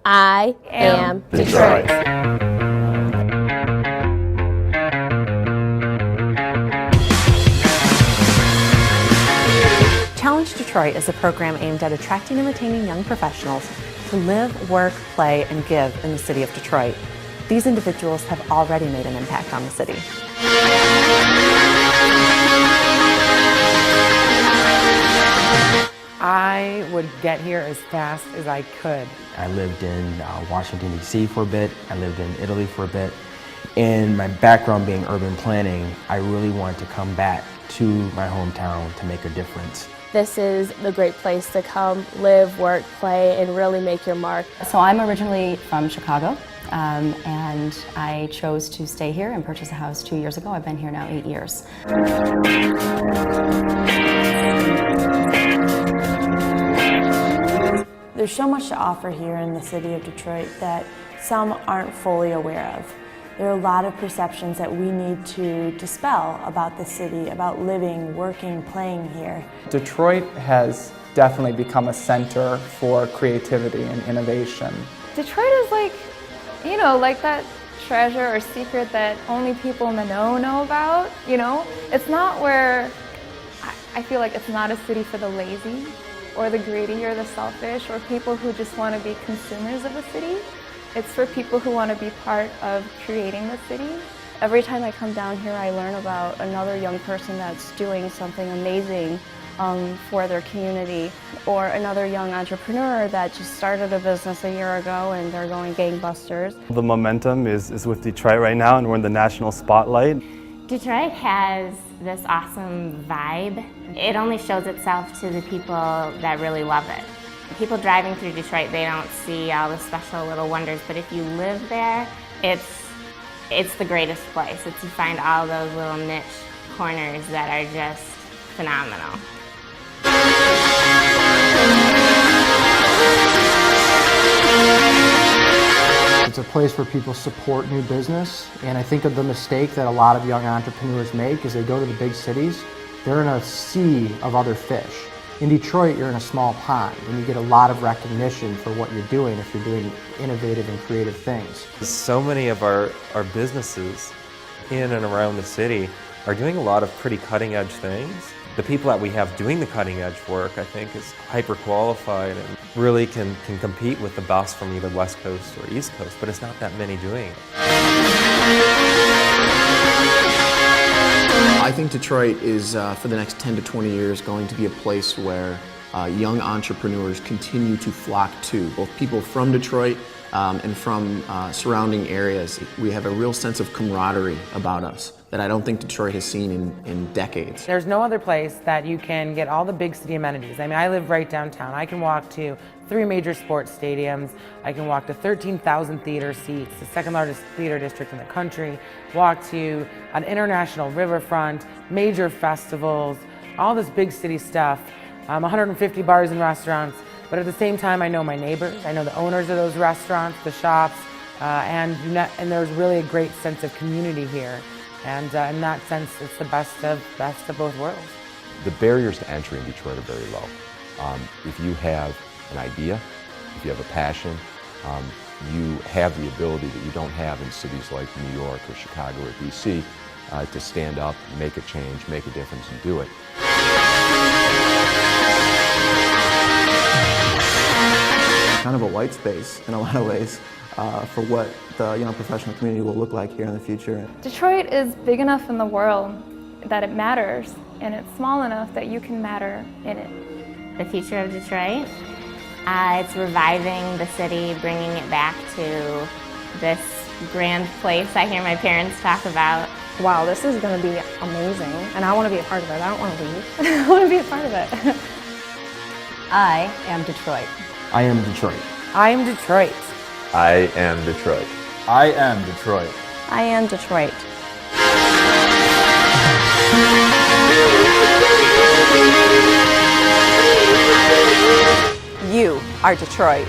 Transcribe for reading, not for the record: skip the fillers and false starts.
I am Detroit. Challenge Detroit is a program aimed at attracting and retaining young professionals to live, work, play, and give in the city of Detroit. These individuals have already made an impact on the city. I would get here as fast as I could. I lived in Washington, D.C. for a bit. I lived in Italy for a bit. And my background being urban planning, I really wanted to come back to my hometown to make a difference. This is the great place to come, live, work, play, and really make your mark. So I'm originally from Chicago, and I chose to stay here and purchase a house 2 years ago. I've been here now 8 years. There's so much to offer here in the city of Detroit that some aren't fully aware of. There are a lot of perceptions that we need to dispel about the city, about living, working, playing here. Detroit has definitely become a center for creativity and innovation. Detroit is like, you know, like that treasure or secret that only people in the know about, you know? It's not where, I feel like it's not a city for the lazy or the greedy or the selfish or people who just want to be consumers of the city. It's for people who want to be part of creating the city. Every time I come down here, I learn about another young person that's doing something amazing for their community, or another young entrepreneur that just started a business a year ago and they're going gangbusters. The momentum is with Detroit right now, and we're in the national spotlight. Detroit has this awesome vibe. It only shows itself to the people that really love it. People driving through Detroit, they don't see all the special little wonders, but if you live there, it's the greatest place. You find all those little niche corners that are just phenomenal. It's a place where people support new business, and I think of the mistake that a lot of young entrepreneurs make is they go to the big cities, they're in a sea of other fish. In Detroit, you're in a small pond, and you get a lot of recognition for what you're doing if you're doing innovative and creative things. So many of our businesses in and around the city are doing a lot of pretty cutting-edge things. The people that we have doing the cutting-edge work, I think, is hyper-qualified and really can compete with the best from either West Coast or East Coast, but it's not that many doing it. I think Detroit is, for the next 10 to 20 years, going to be a place where young entrepreneurs continue to flock to, both people from Detroit and from surrounding areas. We have a real sense of camaraderie about us that I don't think Detroit has seen in decades. There's no other place that you can get all the big city amenities. I mean, I live right downtown. I can walk to 3 major sports stadiums. I can walk to 13,000 theater seats, the second largest theater district in the country, walk to an international riverfront, major festivals, all this big city stuff, 150 bars and restaurants. But at the same time, I know my neighbors, I know the owners of those restaurants, the shops, and there's really a great sense of community here. And in that sense, it's the best of both worlds. The barriers to entry in Detroit are very low. If you have an idea, if you have a passion, you have the ability that you don't have in cities like New York or Chicago or DC to stand up, make a change, make a difference, and do it. Kind of a white space in a lot of ways for what the young professional community will look like here in the future. Detroit is big enough in the world that it matters, and it's small enough that you can matter in it. The future of Detroit, it's reviving the city, bringing it back to this grand place I hear my parents talk about. Wow, this is going to be amazing, and I want to be a part of it. I don't want to leave. I want to be a part of it. I am Detroit. I am Detroit. I am Detroit. I am Detroit. I am Detroit. I am Detroit. You are Detroit.